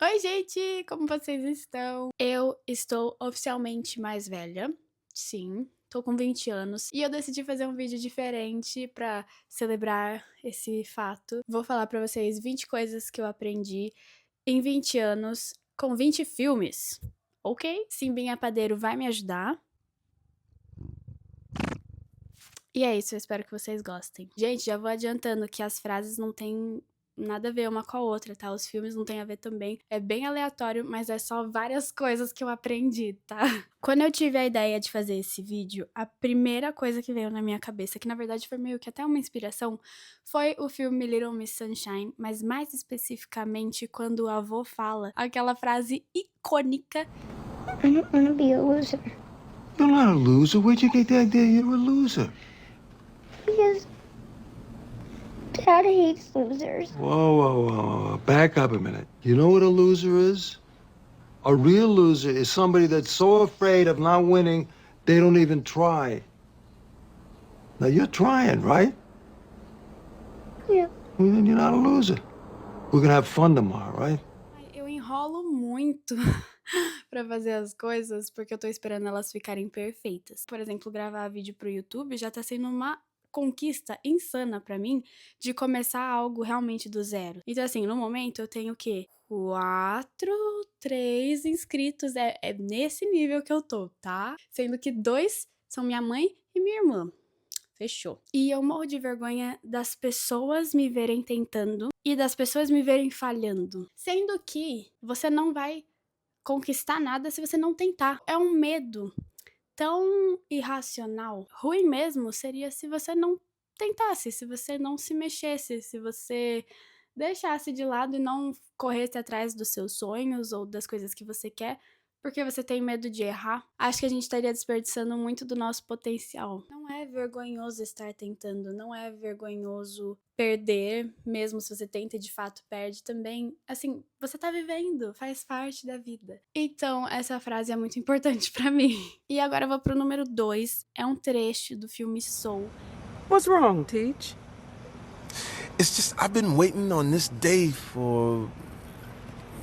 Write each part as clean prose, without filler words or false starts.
Oi, gente, como vocês estão? Eu estou oficialmente mais velha, sim, tô com 20 anos e eu decidi fazer um vídeo diferente pra celebrar esse fato. Vou falar pra vocês 20 coisas que eu aprendi em 20 anos com 20 filmes, ok? Simbinha Padeiro vai me ajudar. E é isso, eu espero que vocês gostem. Gente, já vou adiantando que as frases não têm nada a ver uma com a outra, tá? Os filmes não têm a ver também. É bem aleatório, mas é só várias coisas que eu aprendi, tá? Quando eu tive a ideia de fazer esse vídeo, a primeira coisa que veio na minha cabeça, que na verdade foi meio que até uma inspiração, foi o filme Little Miss Sunshine, mas mais especificamente quando o avô fala aquela frase icônica. I don't want to be a loser You're not a loser. Where'd you get the idea you're a loser? because Dad hates losers. Whoa. Back up a minute. You know what a loser is? A real loser is somebody that's so afraid of not winning, they don't even try. Now, you're trying, right? Yeah. Well, then you're not a loser. We're gonna have fun tomorrow, right? Ai, eu enrolo muito pra fazer as coisas, porque eu tô esperando elas ficarem perfeitas. Por exemplo, gravar vídeo pro YouTube já tá sendo uma conquista insana pra mim de começar algo realmente do zero. Então, assim, no momento eu tenho o quê? 4, 3 inscritos. É nesse nível que eu tô, tá? Sendo que 2 são minha mãe e minha irmã. Fechou. E eu morro de vergonha das pessoas me verem tentando e das pessoas me verem falhando. Sendo que você não vai conquistar nada se você não tentar. É um medo tão irracional. Ruim mesmo seria se você não tentasse, se você não se mexesse, se você deixasse de lado e não corresse atrás dos seus sonhos ou das coisas que você quer, porque você tem medo de errar. Acho que a gente estaria desperdiçando muito do nosso potencial. Não é vergonhoso estar tentando, não é vergonhoso perder, mesmo se você tenta e de fato perde também. Assim, você tá vivendo, faz parte da vida. Então, essa frase é muito importante pra mim. E agora eu vou pro número 2, é um trecho do filme Soul. What's wrong, Teach? It's just I've been waiting on this day for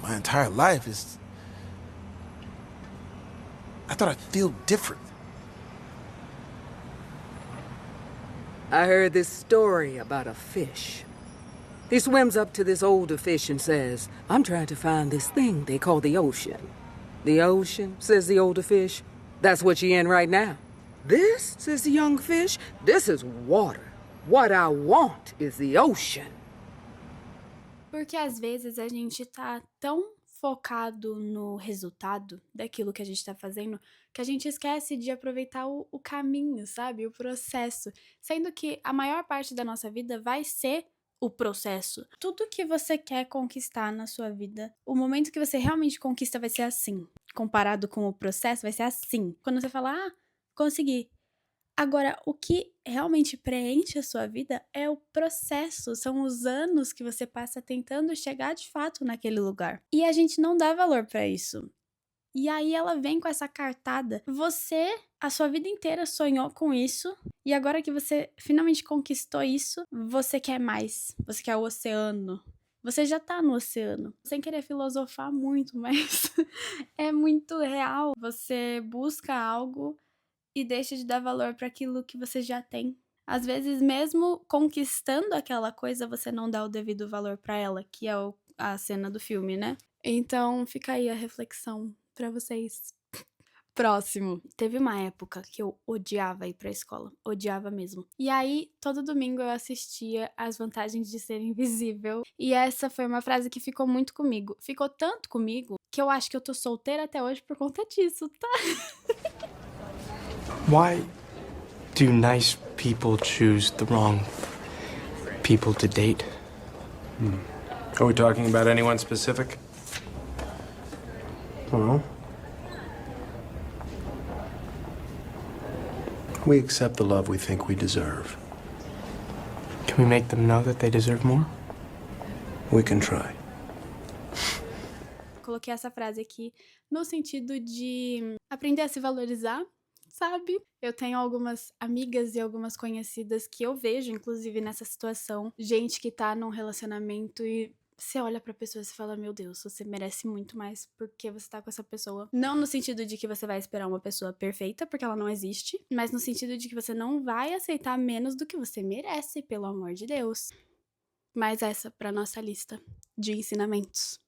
my entire life. I thought I'd feel different. I heard this story about a fish. He swims up to this older fish and says, "I'm trying to find this thing they call the ocean." "The ocean," says the older fish. "That's what you're in right now." "This," says the young fish, "this is water. What I want is the ocean." Porque às vezes a gente tá tão focado no resultado daquilo que a gente tá fazendo, que a gente esquece de aproveitar o caminho, sabe? O processo. Sendo que a maior parte da nossa vida vai ser o processo. Tudo que você quer conquistar na sua vida, o momento que você realmente conquista vai ser assim. Comparado com o processo, vai ser assim. Quando você fala, consegui. Agora, o que realmente preenche a sua vida é o processo, são os anos que você passa tentando chegar de fato naquele lugar. E a gente não dá valor pra isso. E aí ela vem com essa cartada. Você, a sua vida inteira sonhou com isso, e agora que você finalmente conquistou isso, você quer mais. Você quer o oceano. Você já tá no oceano. Sem querer filosofar muito, mas é muito real. Você busca algo e deixa de dar valor para aquilo que você já tem. Às vezes, mesmo conquistando aquela coisa, você não dá o devido valor para ela, que é a cena do filme, né? Então, fica aí a reflexão para vocês. Próximo. Teve uma época que eu odiava ir pra escola. Odiava mesmo. E aí, todo domingo eu assistia As Vantagens de Ser Invisível. E essa foi uma frase que ficou muito comigo. Ficou tanto comigo que eu acho que eu tô solteira até hoje por conta disso, tá? Why do nice people choose the wrong people to date? Are we talking about anyone specific? Well, we accept the love we think we deserve. Can we make them know that they deserve more? We can try. Coloquei essa frase aqui no sentido de aprender a se valorizar, sabe? Eu tenho algumas amigas e algumas conhecidas que eu vejo, inclusive, nessa situação. Gente que tá num relacionamento e você olha pra pessoa e você fala, meu Deus, você merece muito mais porque você tá com essa pessoa. Não no sentido de que você vai esperar uma pessoa perfeita, porque ela não existe, mas no sentido de que você não vai aceitar menos do que você merece, pelo amor de Deus. Mais essa pra nossa lista de ensinamentos.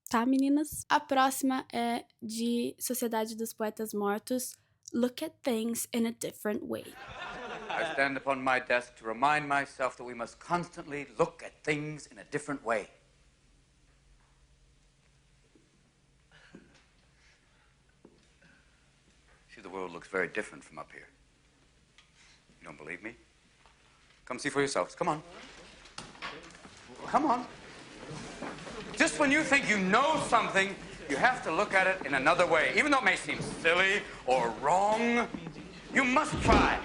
Tá, meninas? A próxima é de Sociedade dos Poetas Mortos. Look at things in a different way. I stand upon my desk to remind myself that we must constantly look at things in a different way. See, the world looks very different from up here. You don't believe me? Come see for yourselves. Come on. Come on. Just when you think you know something, you have to look at it in another way. Even though it may seem silly or wrong, you must try.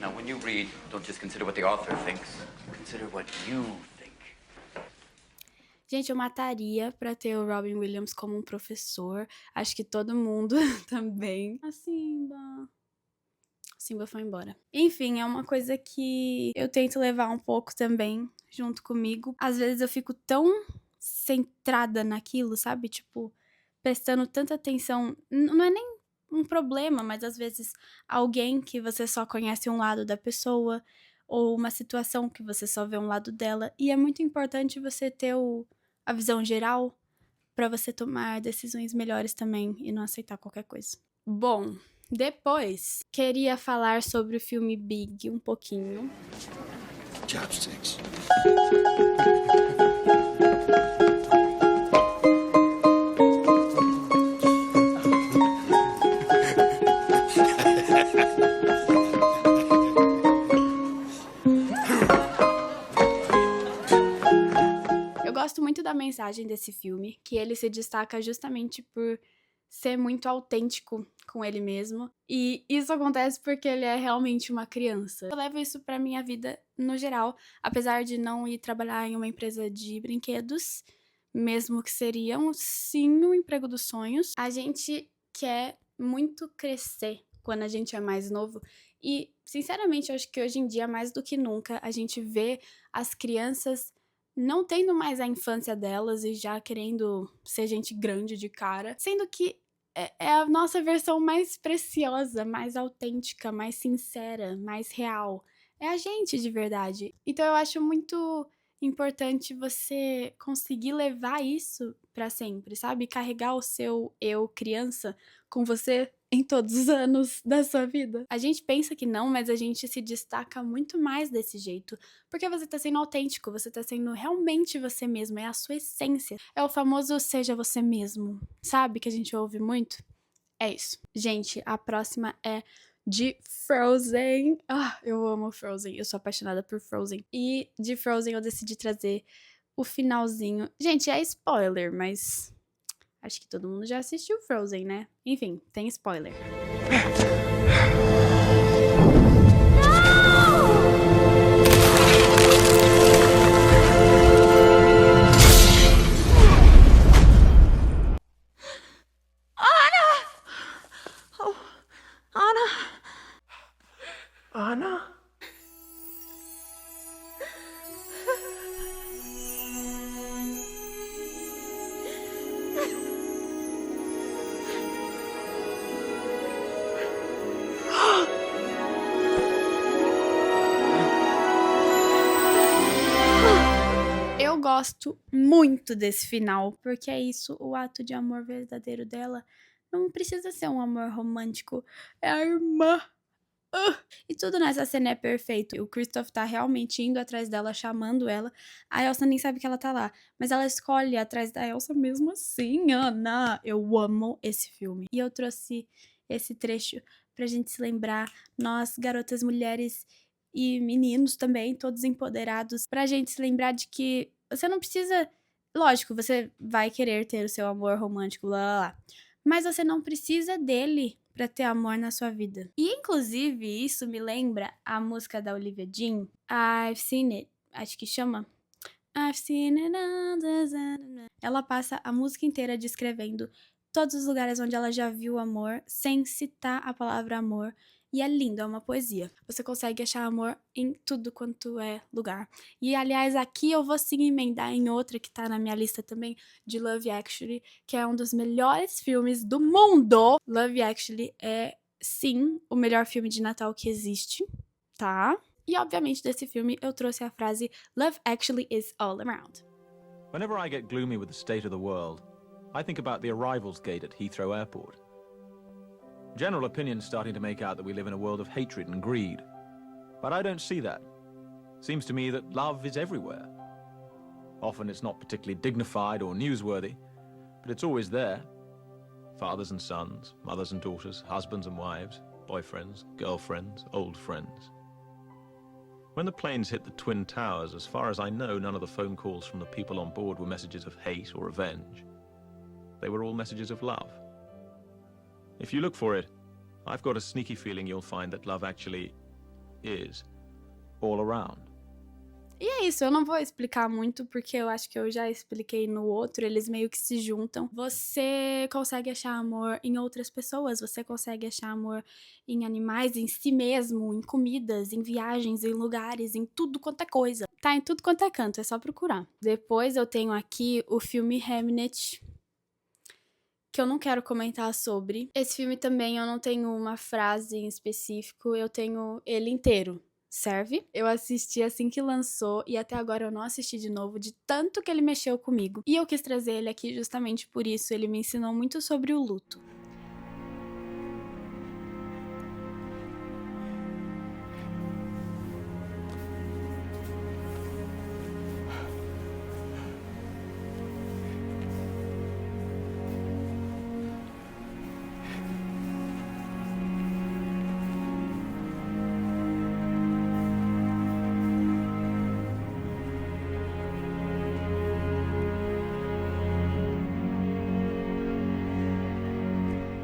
Now, when you read, don't just consider what the author thinks. Consider what you think. Gente, eu mataria pra ter o Robin Williams como um professor. Acho que todo mundo também. A Simba foi embora. Enfim, é uma coisa que eu tento levar um pouco também junto comigo. Às vezes eu fico tão centrada naquilo, sabe? Tipo, prestando tanta atenção. Não é nem um problema, mas às vezes alguém que você só conhece um lado da pessoa, ou uma situação que você só vê um lado dela. E é muito importante você ter a visão geral pra você tomar decisões melhores também e não aceitar qualquer coisa. Bom, depois queria falar sobre o filme Big um pouquinho. Chopsticks. Eu gosto muito da mensagem desse filme, que ele se destaca justamente por ser muito autêntico com ele mesmo. E isso acontece porque ele é realmente uma criança. Eu levo isso pra minha vida no geral, apesar de não ir trabalhar em uma empresa de brinquedos, mesmo que seria sim um emprego dos sonhos. A gente quer muito crescer quando a gente é mais novo. E, sinceramente, eu acho que hoje em dia, mais do que nunca, a gente vê as crianças não tendo mais a infância delas e já querendo ser gente grande de cara, sendo que é a nossa versão mais preciosa, mais autêntica, mais sincera, mais real. É a gente de verdade. Então eu acho muito importante você conseguir levar isso pra sempre, sabe? Carregar o seu eu criança com você em todos os anos da sua vida. A gente pensa que não, mas a gente se destaca muito mais desse jeito. Porque você tá sendo autêntico, você tá sendo realmente você mesmo, é a sua essência. É o famoso seja você mesmo, sabe? Que a gente ouve muito. É isso. Gente, a próxima é de Frozen. Ah, eu amo Frozen, eu sou apaixonada por Frozen. E de Frozen eu decidi trazer o finalzinho. Gente, é spoiler, mas acho que todo mundo já assistiu Frozen, né? Enfim, tem spoiler. Anna? Eu gosto muito desse final, porque é isso, o ato de amor verdadeiro dela não precisa ser um amor romântico, é a irmã. E tudo nessa cena é perfeito. O Kristoff tá realmente indo atrás dela, chamando ela. A Elsa nem sabe que ela tá lá, mas ela escolhe ir atrás da Elsa mesmo assim, Ana. Eu amo esse filme. E eu trouxe esse trecho pra gente se lembrar, nós, garotas, mulheres e meninos também, todos empoderados, pra gente se lembrar de que você não precisa... Lógico, você vai querer ter o seu amor romântico, lá, lá, lá. Mas você não precisa dele pra ter amor na sua vida. E, inclusive, isso me lembra a música da Olivia Dean, I've Seen It, acho que chama. I've seen it. Ela passa a música inteira descrevendo todos os lugares onde ela já viu amor, sem citar a palavra amor. E é lindo, é uma poesia. Você consegue achar amor em tudo quanto é lugar. E, aliás, aqui eu vou sim emendar em outra que tá na minha lista também, de Love Actually, que é um dos melhores filmes do mundo. Love Actually é, sim, o melhor filme de Natal que existe, tá? E, obviamente, desse filme eu trouxe a frase Love Actually is all around. Whenever I get gloomy with the state of the world, I think about the arrivals gate at Heathrow Airport. General opinion's starting to make out that we live in a world of hatred and greed. But I don't see that. Seems to me that love is everywhere. Often it's not particularly dignified or newsworthy, but it's always there. Fathers and sons, mothers and daughters, husbands and wives, boyfriends, girlfriends, old friends. When the planes hit the Twin Towers, as far as I know, none of the phone calls from the people on board were messages of hate or revenge. They were all messages of love. If you look for it, I've got a sneaky feeling you'll find that love actually is all around. E é isso, eu não vou explicar muito, porque eu acho que eu já expliquei no outro, eles meio que se juntam. Você consegue achar amor em outras pessoas, você consegue achar amor em animais, em si mesmo, em comidas, em viagens, em lugares, em tudo quanto é coisa. Tá em tudo quanto é canto, é só procurar. Depois eu tenho aqui o filme Hamnet, que eu não quero comentar sobre. Esse filme também eu não tenho uma frase em específico, eu tenho ele inteiro. Serve? Eu assisti assim que lançou e até agora eu não assisti de novo, de tanto que ele mexeu comigo. E eu quis trazer ele aqui justamente por isso, ele me ensinou muito sobre o luto.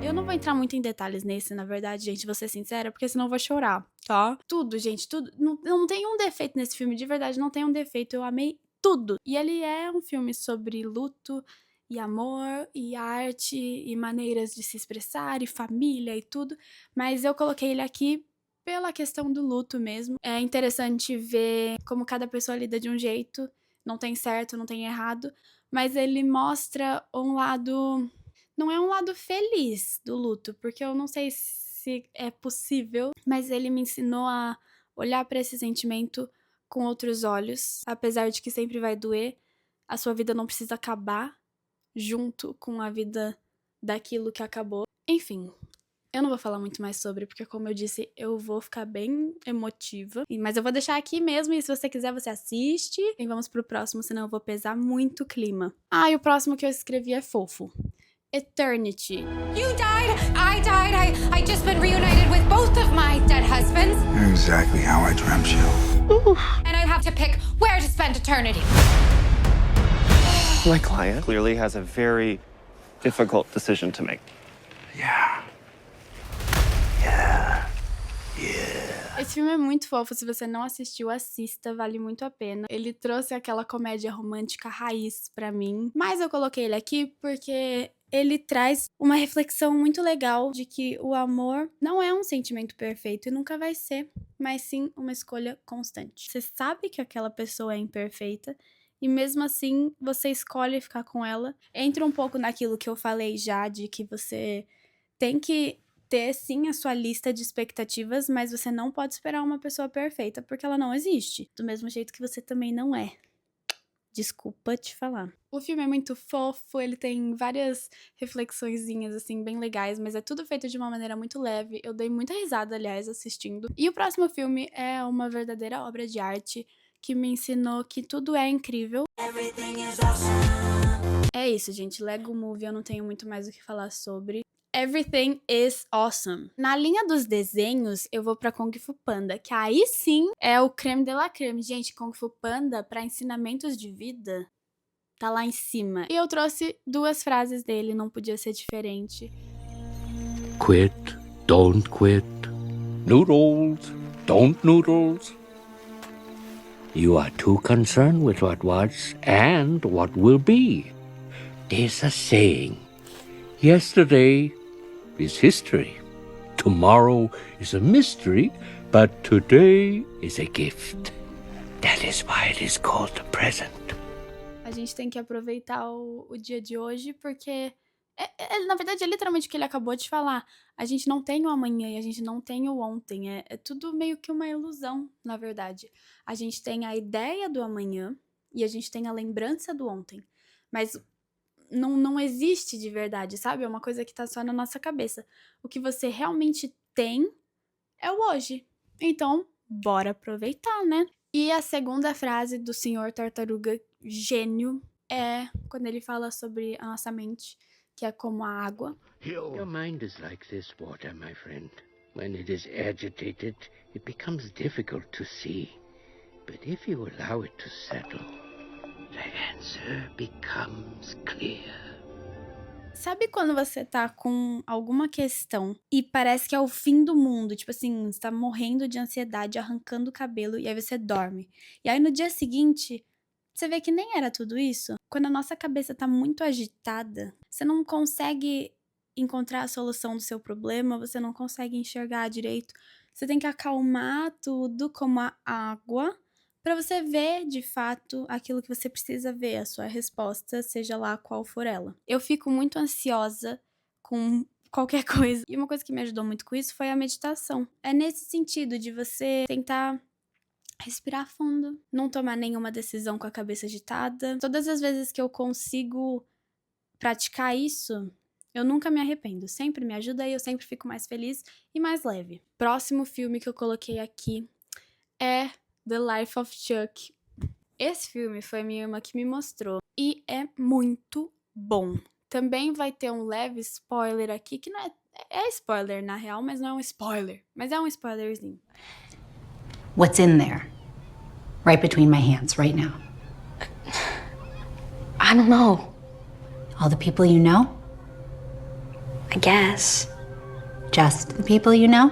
Eu não vou entrar muito em detalhes nesse, na verdade, gente, vou ser sincera, porque senão eu vou chorar, tá? Tudo, gente, tudo. Não tem um defeito nesse filme, de verdade, não tem um defeito. Eu amei tudo. E ele é um filme sobre luto e amor e arte e maneiras de se expressar e família e tudo. Mas eu coloquei ele aqui pela questão do luto mesmo. É interessante ver como cada pessoa lida de um jeito. Não tem certo, não tem errado. Mas ele mostra um lado... Não é um lado feliz do luto, porque eu não sei se é possível, mas ele me ensinou a olhar para esse sentimento com outros olhos. Apesar de que sempre vai doer, a sua vida não precisa acabar junto com a vida daquilo que acabou. Enfim, eu não vou falar muito mais sobre, porque como eu disse, eu vou ficar bem emotiva. Mas eu vou deixar aqui mesmo, e se você quiser, você assiste. E vamos pro próximo, senão eu vou pesar muito o clima. Ah, e o próximo que eu escrevi é fofo. Eternity. You died, I died, I just been reunited with both of my dead husbands. You're exactly how I dreamt you. And I have to pick where to spend eternity. My client clearly has a very difficult decision to make. Yeah. Esse filme é muito fofo, se você não assistiu, assista, vale muito a pena. Ele trouxe aquela comédia romântica raiz pra mim, mas eu coloquei ele aqui porque ele traz uma reflexão muito legal de que o amor não é um sentimento perfeito e nunca vai ser, mas sim uma escolha constante. Você sabe que aquela pessoa é imperfeita e mesmo assim você escolhe ficar com ela. Entra um pouco naquilo que eu falei já, de que você tem que ter sim a sua lista de expectativas, mas você não pode esperar uma pessoa perfeita porque ela não existe. Do mesmo jeito que você também não é. Desculpa te falar. O filme é muito fofo, ele tem várias reflexõezinhas, assim, bem legais, mas é tudo feito de uma maneira muito leve. Eu dei muita risada, aliás, assistindo. E o próximo filme é uma verdadeira obra de arte que me ensinou que tudo é incrível. É isso, gente. Lego Movie, eu não tenho muito mais o que falar sobre. Everything is awesome. Na linha dos desenhos, eu vou pra Kung Fu Panda, que aí sim é o creme de la creme. Gente, Kung Fu Panda, pra ensinamentos de vida, tá lá em cima. E eu trouxe duas frases dele, não podia ser diferente. Quit, don't quit. Noodles, don't noodles. You are too concerned with what was and what will be. There's a saying, yesterday is history. Tomorrow is a mystery, but today is a gift. That is why it is called the present. A gente tem que aproveitar o dia de hoje, porque na verdade, é literalmente o que ele acabou de falar. A gente não tem o amanhã e a gente não tem o ontem. É tudo meio que uma ilusão, na verdade. A gente tem a ideia do amanhã e a gente tem a lembrança do ontem. Mas não existe de verdade, sabe? É uma coisa que tá só na nossa cabeça. O que você realmente tem é o hoje. Então, bora aproveitar, né? E a segunda frase do Senhor Tartaruga Gênio é quando ele fala sobre a nossa mente, que é como a água. Your mind is like this water, my friend. When it is agitated, it becomes difficult to see. But if you allow it to settle, the answer becomes clear. Sabe quando você tá com alguma questão e parece que é o fim do mundo? Tipo assim, você tá morrendo de ansiedade, arrancando o cabelo, e aí você dorme. E aí no dia seguinte, você vê que nem era tudo isso. Quando a nossa cabeça tá muito agitada, você não consegue encontrar a solução do seu problema, você não consegue enxergar direito. Você tem que acalmar tudo como a água pra você ver, de fato, aquilo que você precisa ver, a sua resposta, seja lá qual for ela. Eu fico muito ansiosa com qualquer coisa. E uma coisa que me ajudou muito com isso foi a meditação. É nesse sentido de você tentar respirar fundo, não tomar nenhuma decisão com a cabeça agitada. Todas as vezes que eu consigo praticar isso, eu nunca me arrependo. Sempre me ajuda e eu sempre fico mais feliz e mais leve. Próximo filme que eu coloquei aqui é The Life of Chuck. Esse filme foi minha irmã que me mostrou e é muito bom. Também vai ter um leve spoiler aqui, que não é spoiler na real, mas não é um spoiler. Mas é um spoilerzinho. What's in there? Right between my hands, right now. I don't know. All the people you know? I guess. Just the people you know?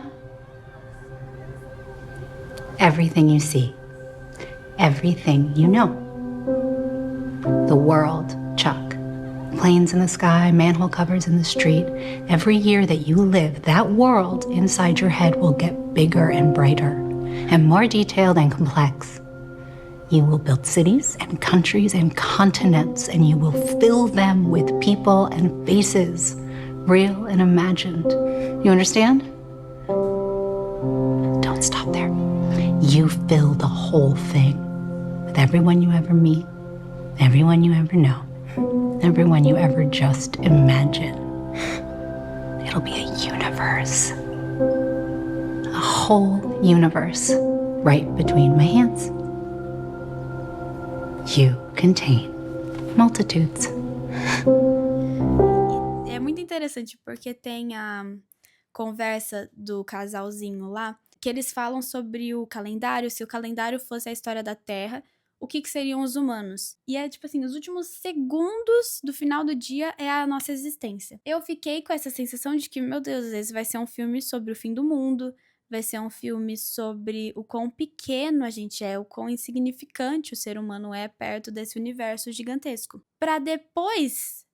Everything you see. Everything you know. The world, Chuck. Planes in the sky, manhole covers in the street. Every year that you live, that world inside your head will get bigger and brighter and more detailed and complex. You will build cities and countries and continents, and you will fill them with people and faces, real and imagined. You understand? Don't stop there. You fill the whole thing with everyone you ever meet, everyone you ever know, everyone you ever just imagine. It'll be a universe. A whole universe right between my hands. You contain multitudes. É muito interessante porque tem a conversa do casalzinho lá, que eles falam sobre o calendário, se o calendário fosse a história da Terra, o que seriam os humanos. E é tipo assim, os últimos segundos do final do dia é a nossa existência. Eu fiquei com essa sensação de que, meu Deus, às vezes vai ser um filme sobre o fim do mundo, vai ser um filme sobre o quão pequeno a gente é, o quão insignificante o ser humano é perto desse universo gigantesco. Pra depois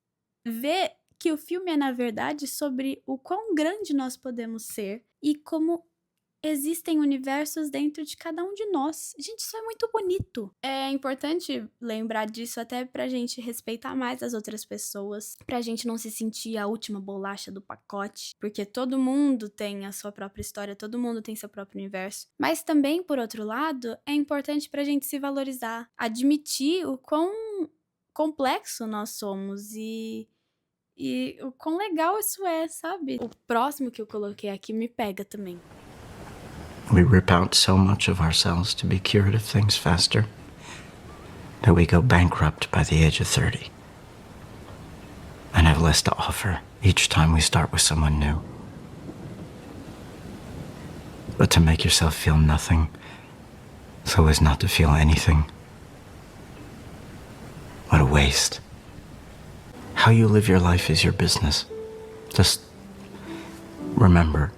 ver que o filme é, na verdade, sobre o quão grande nós podemos ser e como existem universos dentro de cada um de nós. Gente, isso é muito bonito. É importante lembrar disso até pra gente respeitar mais as outras pessoas, pra gente não se sentir a última bolacha do pacote, porque todo mundo tem a sua própria história, todo mundo tem seu próprio universo. Mas também, por outro lado, é importante pra gente se valorizar, admitir o quão complexo nós somos e o quão legal isso é, sabe? O próximo que eu coloquei aqui me pega também. We rip out so much of ourselves to be cured of things faster that we go bankrupt by the age of 30 and have less to offer each time we start with someone new. But to make yourself feel nothing so as not to feel anything, what a waste. How you live your life is your business. Just remember,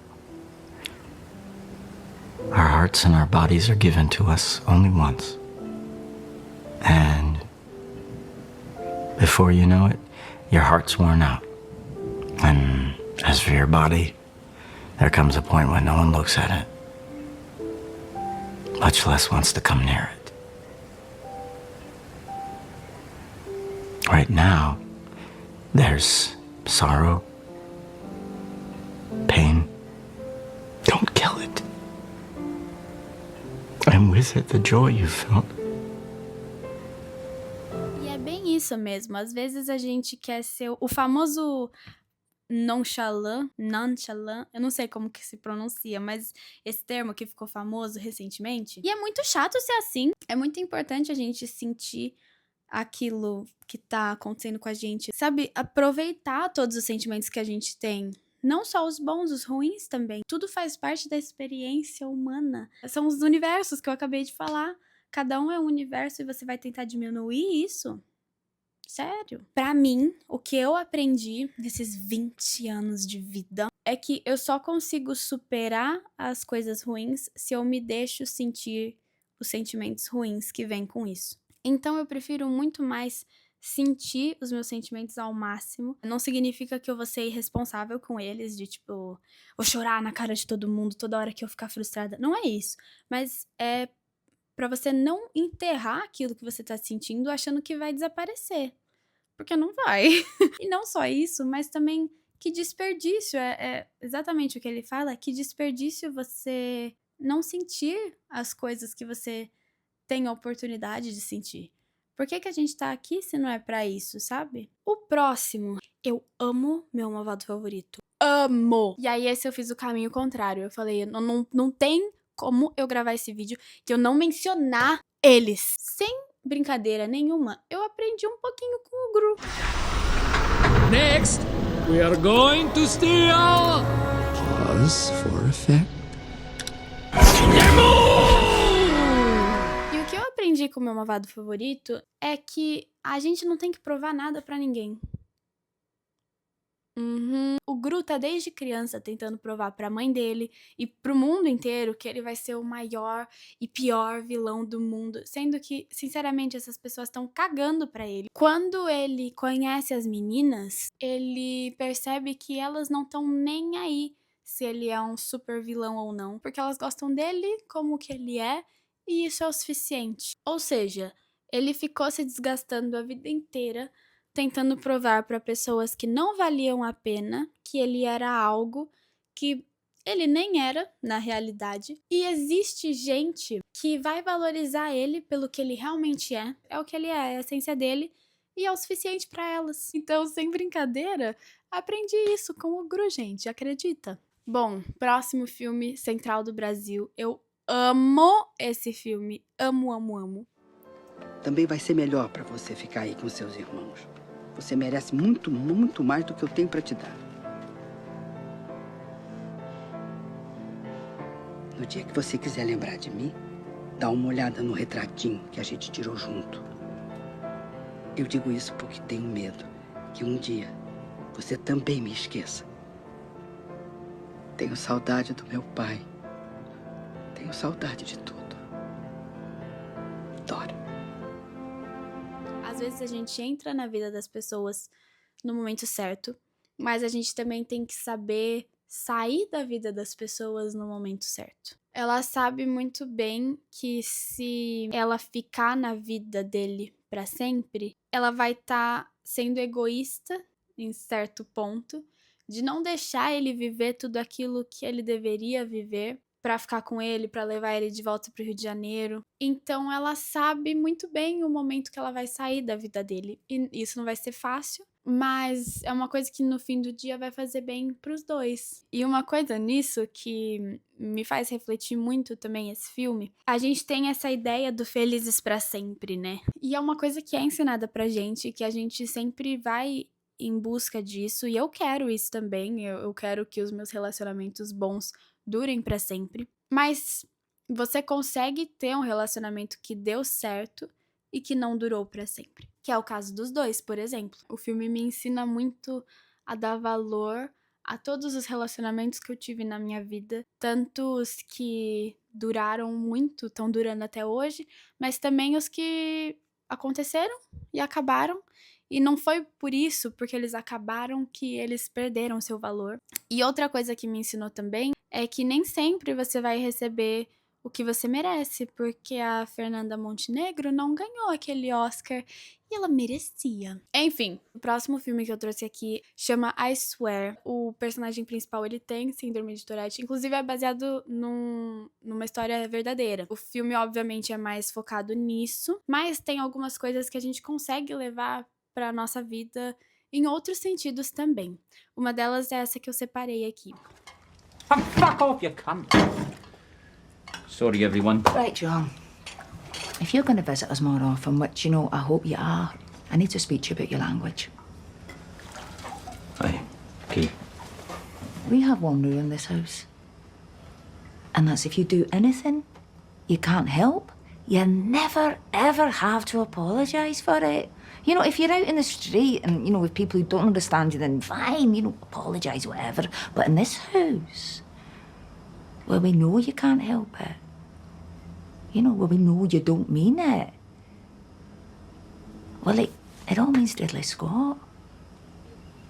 our hearts and our bodies are given to us only once. And before you know it, your heart's worn out. And as for your body, there comes a point when no one looks at it, much less wants to come near it. Right now, there's sorrow, pain. Don't kill it. And with it, the joy you felt. E é bem isso mesmo. Às vezes a gente quer ser o famoso nonchalant, eu não sei como que se pronuncia, mas esse termo que ficou famoso recentemente. E é muito chato ser assim. É muito importante a gente sentir aquilo que tá acontecendo com a gente, sabe? Aproveitar todos os sentimentos que a gente tem. Não só os bons, os ruins também. Tudo faz parte da experiência humana. São os universos que eu acabei de falar. Cada um é um universo e você vai tentar diminuir isso? Sério? Pra mim, o que eu aprendi nesses 20 anos de vida é que eu só consigo superar as coisas ruins se eu me deixo sentir os sentimentos ruins que vêm com isso. Então eu prefiro muito mais sentir os meus sentimentos ao máximo. Não significa que eu vou ser irresponsável com eles, de tipo, vou chorar na cara de todo mundo toda hora que eu ficar frustrada. Não é isso. Mas é pra você não enterrar aquilo que você tá sentindo achando que vai desaparecer. Porque não vai. E não só isso, mas também que desperdício. É exatamente o que ele fala, que desperdício você não sentir as coisas que você tem a oportunidade de sentir. Por que a gente tá aqui se não é pra isso, sabe? O próximo, eu amo meu malvado favorito. Amo! E aí esse eu fiz o caminho contrário. Eu falei, não tem como eu gravar esse vídeo que eu não mencionar eles. Sem brincadeira nenhuma, eu aprendi um pouquinho com o Gru. Next, we are going to steal... Pause for effect. E o que eu aprendi com o meu malvado favorito é que a gente não tem que provar nada pra ninguém. O Gru tá desde criança tentando provar pra mãe dele e pro mundo inteiro que ele vai ser o maior e pior vilão do mundo, sendo que, sinceramente, essas pessoas estão cagando pra ele. Quando ele conhece as meninas, ele percebe que elas não estão nem aí se ele é um super vilão ou não, porque elas gostam dele como que ele é e isso é o suficiente. Ou seja, ele ficou se desgastando a vida inteira tentando provar para pessoas que não valiam a pena que ele era algo que ele nem era na realidade. E existe gente que vai valorizar ele pelo que ele realmente é o que ele é a essência dele e é o suficiente para elas. Então, sem brincadeira, aprendi isso com o Gru, gente, acredita? Bom, próximo filme, Central do Brasil. Eu amo esse filme, amo. Também vai ser melhor para você ficar aí com seus irmãos. Você merece muito, muito mais do que eu tenho para te dar. No dia que você quiser lembrar de mim, dá uma olhada no retratinho que a gente tirou junto. Eu digo isso porque tenho medo que um dia você também me esqueça. Tenho saudade do meu pai. Tenho saudade de tudo. Dora. Às vezes a gente entra na vida das pessoas no momento certo, mas a gente também tem que saber sair da vida das pessoas no momento certo. Ela sabe muito bem que se ela ficar na vida dele pra sempre, ela vai estar sendo egoísta em certo ponto, de não deixar ele viver tudo aquilo que ele deveria viver pra ficar com ele, pra levar ele de volta pro Rio de Janeiro. Então ela sabe muito bem o momento que ela vai sair da vida dele. E isso não vai ser fácil, mas é uma coisa que no fim do dia vai fazer bem pros dois. E uma coisa nisso que me faz refletir muito também esse filme, a gente tem essa ideia do felizes pra sempre, né? E é uma coisa que é ensinada pra gente, que a gente sempre vai em busca disso, e eu quero isso também, eu quero que os meus relacionamentos bons durem pra sempre, mas você consegue ter um relacionamento que deu certo e que não durou pra sempre, que é o caso dos dois, por exemplo. O filme me ensina muito a dar valor a todos os relacionamentos que eu tive na minha vida, tanto os que duraram muito, estão durando até hoje, mas também os que aconteceram e acabaram E não foi por isso, porque eles acabaram, que eles perderam seu valor. E outra coisa que me ensinou também é que nem sempre você vai receber o que você merece, porque a Fernanda Montenegro não ganhou aquele Oscar e ela merecia. Enfim, o próximo filme que eu trouxe aqui chama I Swear. O personagem principal, ele tem síndrome de Tourette, inclusive é baseado numa história verdadeira. O filme, obviamente, é mais focado nisso, mas tem algumas coisas que a gente consegue levar pra nossa vida em outros sentidos também. Uma delas é essa que eu separei aqui. Oh, fuck off, you cunt! Sorry, everyone. Right, John. If you're going to visit us more often, which, you know, I hope you are, I need to speak to you about your language. Aye, okay. We have one rule in this house. And that's if you do anything you can't help, you never, ever have to apologise for it. You know, if you're out in the street and, you know, with people who don't understand you, then fine, you know, apologise, whatever. But in this house, where we know you can't help it, you know, where we know you don't mean it, well, it all means diddly squat.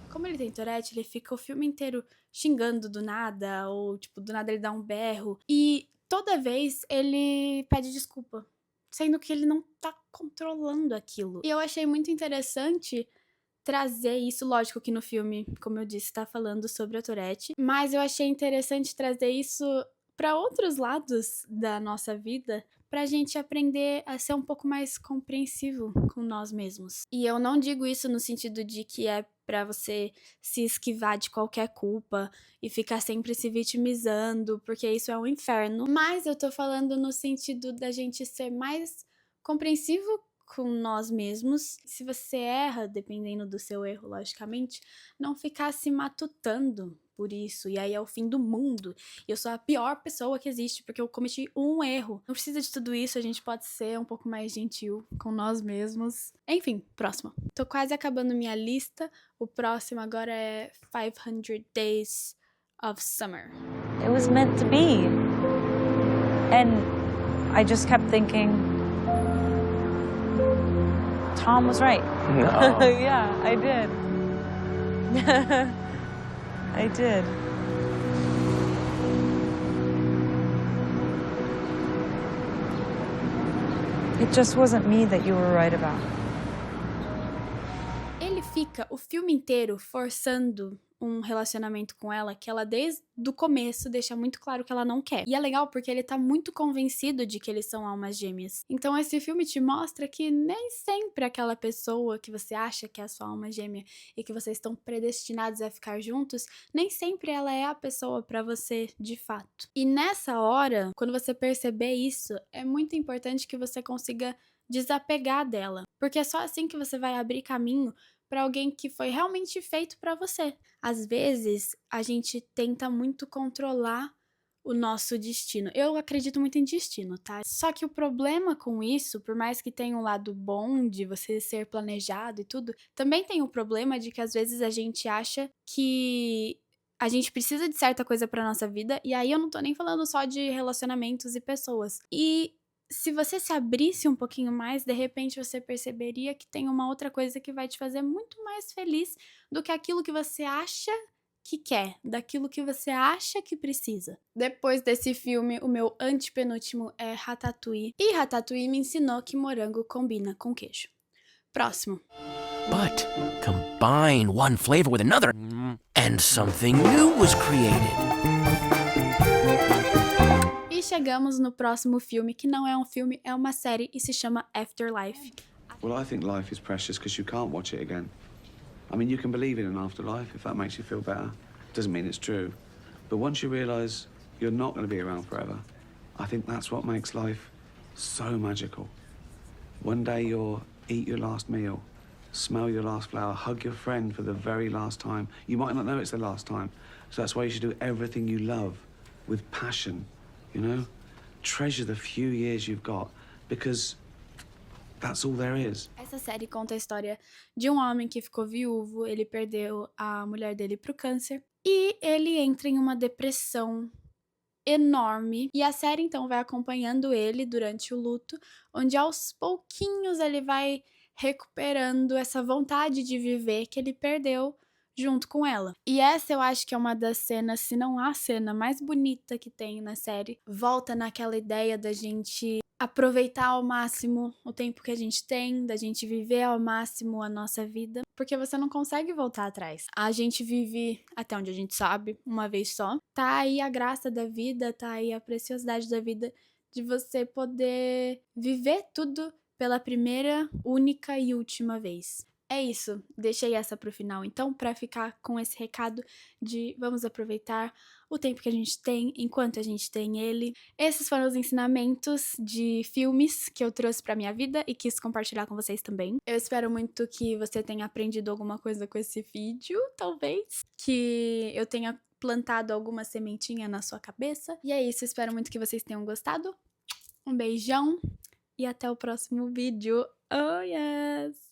Como ele tem Tourette, ele fica o filme inteiro xingando do nada, ou, tipo, do nada ele dá um berro. E toda vez ele pede desculpa, sendo que ele não tá controlando aquilo. E eu achei muito interessante trazer isso, lógico que no filme, como eu disse, tá falando sobre a Tourette, mas eu achei interessante trazer isso para outros lados da nossa vida, pra gente aprender a ser um pouco mais compreensivo com nós mesmos. E eu não digo isso no sentido de que é pra você se esquivar de qualquer culpa e ficar sempre se vitimizando, porque isso é um inferno, mas eu tô falando no sentido da gente ser mais compreensivo com nós mesmos. Se você erra, dependendo do seu erro, logicamente, não ficar se matutando por isso, e aí é o fim do mundo, e eu sou a pior pessoa que existe, porque eu cometi um erro. Não precisa de tudo isso, a gente pode ser um pouco mais gentil com nós mesmos. Enfim, próximo. Tô quase acabando minha lista, o próximo agora é 500 Days of Summer. It was meant to be. And I just kept thinking, Tom was right. No. Yeah, I did. I did. It just wasn't me that you were right about. Ele fica o filme inteiro forçando um relacionamento com ela que ela desde o começo deixa muito claro que ela não quer. E é legal porque ele tá muito convencido de que eles são almas gêmeas. Então esse filme te mostra que nem sempre aquela pessoa que você acha que é a sua alma gêmea e que vocês estão predestinados a ficar juntos, nem sempre ela é a pessoa pra você de fato. E nessa hora, quando você perceber isso, é muito importante que você consiga desapegar dela, porque é só assim que você vai abrir caminho para alguém que foi realmente feito para você. Às vezes, a gente tenta muito controlar o nosso destino. Eu acredito muito em destino, tá? Só que o problema com isso, por mais que tenha um lado bom de você ser planejado e tudo, também tem o problema de que às vezes a gente acha que a gente precisa de certa coisa pra nossa vida, e aí eu não tô nem falando só de relacionamentos e pessoas. E se você se abrisse um pouquinho mais, de repente você perceberia que tem uma outra coisa que vai te fazer muito mais feliz do que aquilo que você acha que quer, daquilo que você acha que precisa. Depois desse filme, o meu antepenúltimo é Ratatouille. E Ratatouille me ensinou que morango combina com queijo. Próximo. But combine one flavor with another, and something new was created. E chegamos no próximo filme, que não é um filme, é uma série e se chama Afterlife. Well, I think life is precious because you can't watch it again. I mean, you can believe in an afterlife if that makes you feel better. Doesn't mean it's true. But once you realize you're not going to be around forever, I think that's what makes life so magical. One day you'll eat your last meal, smell your last flower, hug your friend for the very last time. You might not know it's the last time. So that's why you should do everything you love with passion. You know, treasure the few years you've got, because that's all there is. Essa série conta a história de um homem que ficou viúvo, ele perdeu a mulher dele pro câncer, e ele entra em uma depressão enorme, e a série então vai acompanhando ele durante o luto, onde aos pouquinhos ele vai recuperando essa vontade de viver que ele perdeu junto com ela. E essa eu acho que é uma das cenas, se não a cena mais bonita que tem na série. Volta naquela ideia da gente aproveitar ao máximo o tempo que a gente tem, da gente viver ao máximo a nossa vida, porque você não consegue voltar atrás. A gente vive, até onde a gente sabe, uma vez só. Tá aí a graça da vida, tá aí a preciosidade da vida de você poder viver tudo pela primeira, única e última vez. É isso, deixei essa pro final então, pra ficar com esse recado de vamos aproveitar o tempo que a gente tem, enquanto a gente tem ele. Esses foram os ensinamentos de filmes que eu trouxe pra minha vida e quis compartilhar com vocês também. Eu espero muito que você tenha aprendido alguma coisa com esse vídeo, talvez. Que eu tenha plantado alguma sementinha na sua cabeça. E é isso, espero muito que vocês tenham gostado. Um beijão e até o próximo vídeo. Oh, yes!